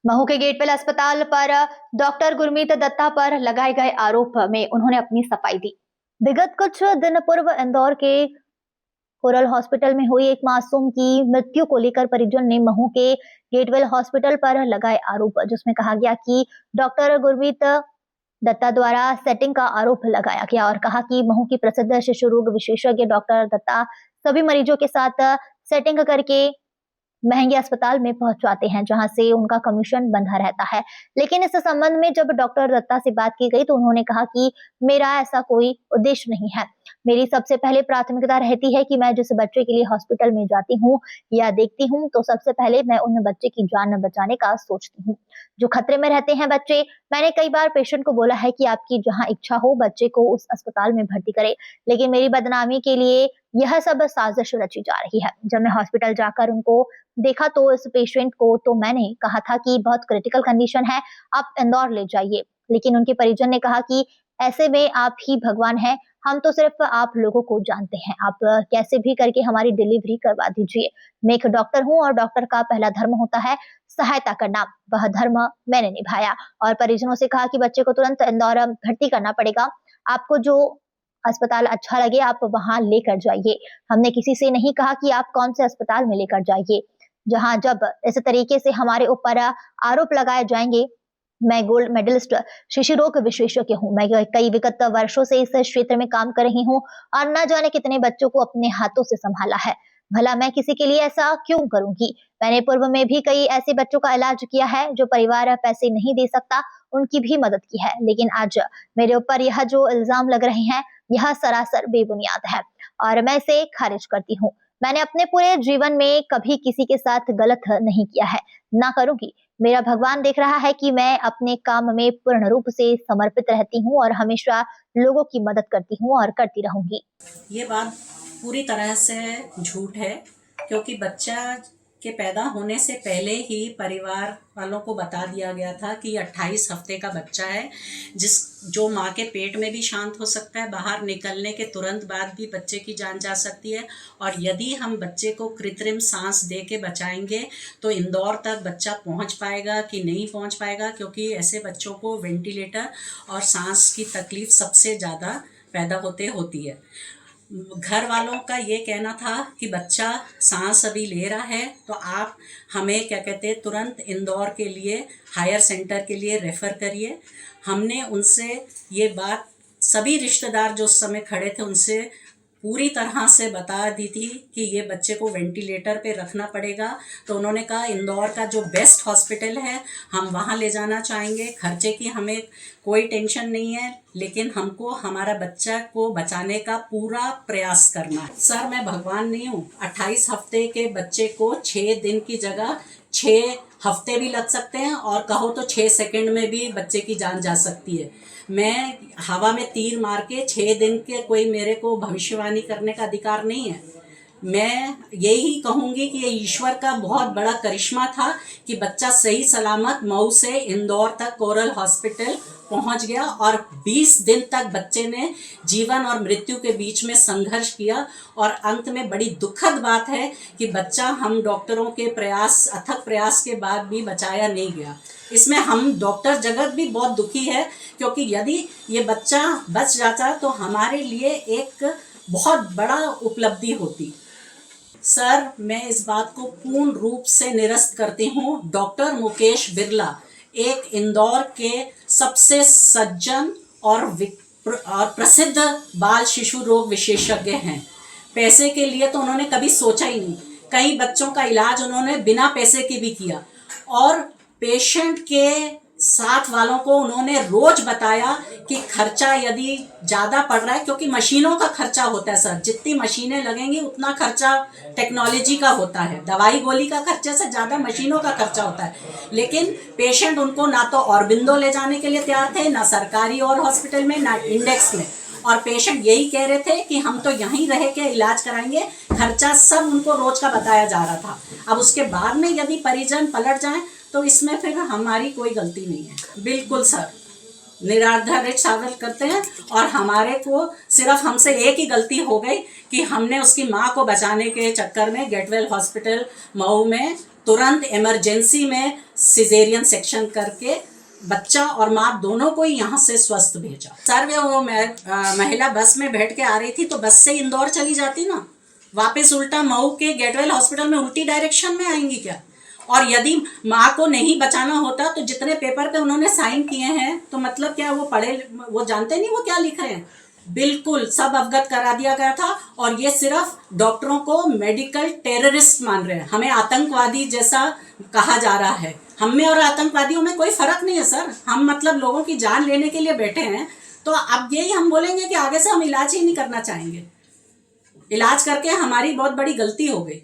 महू के गेटवेल अस्पताल पर डॉक्टर गुरमीत दत्ता पर लगाए गए आरोप में उन्होंने अपनी सफाई दी। विगत कुछ दिन पूर्व इंदौर के कोरल हॉस्पिटल में हुई एक मासूम की मृत्यु को लेकर परिजन ने महू के गेटवेल हॉस्पिटल पर लगाए आरोप, जिसमें कहा गया कि डॉक्टर गुरमीत दत्ता द्वारा सेटिंग का आरोप लगाया गया और कहा कि महू की प्रसिद्ध शिशु रोग विशेषज्ञ डॉक्टर दत्ता सभी मरीजों के साथ सेटिंग करके महंगे अस्पताल में पहुंचाते हैं, जहां से उनका कमीशन बंधा रहता है। लेकिन इस संबंध में जब डॉक्टर दत्ता से बात की गई तो उन्होंने कहा कि मेरा ऐसा कोई उद्देश्य नहीं है। मेरी सबसे पहले प्राथमिकता रहती है कि मैं जिस बच्चे के लिए हॉस्पिटल में जाती हूँ या देखती हूँ तो सबसे पहले मैं उन बच्चे की जान बचाने का सोचती हूँ जो खतरे में रहते हैं बच्चे। मैंने कई बार पेशेंट को बोला है कि आपकी जहाँ इच्छा हो बच्चे को उस अस्पताल में भर्ती करे, लेकिन मेरी बदनामी के लिए यह सब साजिश रची जा रही है। जब मैं हॉस्पिटल जाकर उनको देखा तो इस पेशेंट को तो मैंने कहा था कि बहुत क्रिटिकल कंडीशन है, आप इंदौर ले जाइए, लेकिन उनके परिजन ने कहा कि ऐसे में आप ही भगवान हैं, हम तो सिर्फ आप लोगों को जानते हैं, आप कैसे भी करके हमारी डिलीवरी करवा दीजिए। मैं एक डॉक्टर हूँ और डॉक्टर का पहला धर्म होता है सहायता करना, वह धर्म मैंने निभाया और परिजनों से कहा कि बच्चे को तुरंत इंदौर भर्ती करना पड़ेगा। आपको जो अस्पताल अच्छा लगे आप वहां लेकर जाइए। हमने किसी से नहीं कहा कि आप कौन से अस्पताल में लेकर जाइए। जहां जब इस तरीके से हमारे ऊपर आरोप लगाए जाएंगे, मैं गोल्ड मेडलिस्ट शिशु रोग विशेषज्ञ हूँ। मैं कई विगत वर्षों से इस क्षेत्र में काम कर रही हूँ और न जाने कितने बच्चों को अपने हाथों से संभाला है। भला मैं किसी के लिए ऐसा क्यों करूंगी। मैंने पूर्व में भी कई ऐसे बच्चों का इलाज किया है जो परिवार पैसे नहीं दे सकता, उनकी भी मदद की है। लेकिन आज मेरे ऊपर यह जो इल्जाम लग रहे हैं यह सरासर बेबुनियाद है और मैं इसे खारिज करती हूँ। मैंने अपने पूरे जीवन में कभी किसी के साथ गलत नहीं किया है, ना करूंगी। मेरा भगवान देख रहा है कि मैं अपने काम में पूर्ण रूप से समर्पित रहती हूँ और हमेशा लोगों की मदद करती हूँ और करती रहूंगी। ये बात पूरी तरह से झूठ है, क्योंकि बच्चा के पैदा होने से पहले ही परिवार वालों को बता दिया गया था कि 28 हफ्ते का बच्चा है, जो माँ के पेट में भी शांत हो सकता है, बाहर निकलने के तुरंत बाद भी बच्चे की जान जा सकती है। और यदि हम बच्चे को कृत्रिम सांस दे के बचाएंगे तो इंदौर तक बच्चा पहुँच पाएगा कि नहीं पहुँच पाएगा, क्योंकि ऐसे बच्चों को वेंटिलेटर और सांस की तकलीफ सबसे ज़्यादा पैदा होती है। घर वालों का ये कहना था कि बच्चा सांस अभी ले रहा है तो आप हमें क्या कहते हैं तुरंत इंदौर के लिए हायर सेंटर के लिए रेफ़र करिए। हमने उनसे ये बात सभी रिश्तेदार जो उस समय खड़े थे उनसे पूरी तरह से बता दी थी कि ये बच्चे को वेंटिलेटर पे रखना पड़ेगा। तो उन्होंने कहा इंदौर का जो बेस्ट हॉस्पिटल है हम वहाँ ले जाना चाहेंगे, खर्चे की हमें कोई टेंशन नहीं है, लेकिन हमको हमारा बच्चा को बचाने का पूरा प्रयास करना है। सर मैं भगवान नहीं हूँ। 28 हफ्ते के बच्चे को 6 दिन की जगह 6 हफ्ते भी लग सकते हैं और कहो तो 6 सेकंड में भी बच्चे की जान जा सकती है। मैं हवा में तीर मार के 6 दिन के कोई मेरे को भविष्यवाणी करने का अधिकार नहीं है। मैं यही कहूँगी कि ये ईश्वर का बहुत बड़ा करिश्मा था कि बच्चा सही सलामत मऊ से इंदौर तक कोरल हॉस्पिटल पहुंच गया और 20 दिन तक बच्चे ने जीवन और मृत्यु के बीच में संघर्ष किया। और अंत में बड़ी दुखद बात है कि बच्चा हम डॉक्टरों के प्रयास अथक प्रयास के बाद भी बचाया नहीं गया। इसमें हम डॉक्टर जगत भी बहुत दुखी है, क्योंकि यदि ये बच्चा बच जाता तो हमारे लिए एक बहुत बड़ा उपलब्धि होती। सर मैं इस बात को पूर्ण रूप से निरस्त करती हूँ। डॉक्टर मुकेश बिरला एक इंदौर के सबसे सज्जन और प्रसिद्ध बाल शिशु रोग विशेषज्ञ हैं। पैसे के लिए तो उन्होंने कभी सोचा ही नहीं। कई बच्चों का इलाज उन्होंने बिना पैसे के भी किया और पेशेंट के साथ वालों को उन्होंने रोज बताया कि खर्चा यदि ज़्यादा पड़ रहा है, क्योंकि मशीनों का खर्चा होता है सर, जितनी मशीनें लगेंगी उतना खर्चा टेक्नोलॉजी का होता है, दवाई गोली का खर्चे से ज़्यादा मशीनों का खर्चा होता है। लेकिन पेशेंट उनको ना तो ऑरबिंदो ले जाने के लिए तैयार थे, ना सरकारी और हॉस्पिटल में, ना इंडेक्स में। और पेशेंट यही कह रहे थे कि हम तो यहीं रह के इलाज कराएंगे, खर्चा सब उनको रोज का बताया जा रहा था। अब उसके बाद में यदि परिजन पलट जाएं तो इसमें फिर हमारी कोई गलती नहीं है। बिल्कुल सर, निराधारित साबित करते हैं और हमारे को सिर्फ हमसे एक ही गलती हो गई कि हमने उसकी माँ को बचाने के चक्कर में गेटवेल हॉस्पिटल मऊ में तुरंत इमरजेंसी में सिजेरियन सेक्शन करके बच्चा और माँ दोनों को ही यहाँ से स्वस्थ भेजा। सर वो महिला बस में बैठ के आ रही थी, तो बस से इंदौर चली जाती ना, वापस उल्टा मऊ के गेटवेल हॉस्पिटल में उल्टी डायरेक्शन में आएंगी क्या? और यदि माँ को नहीं बचाना होता तो जितने पेपर पे उन्होंने साइन किए हैं, तो मतलब क्या वो जानते नहीं वो क्या लिख रहे हैं? बिल्कुल सब अवगत करा दिया गया था। और ये सिर्फ डॉक्टरों को मेडिकल टेररिस्ट मान रहे हैं, हमें आतंकवादी जैसा कहा जा रहा है। हम में और आतंकवादियों में कोई फर्क नहीं है सर, हम मतलब लोगों की जान लेने के लिए बैठे हैं। तो अब यही हम बोलेंगे कि आगे से हम इलाज ही नहीं करना चाहेंगे, इलाज करके हमारी बहुत बड़ी गलती हो गई।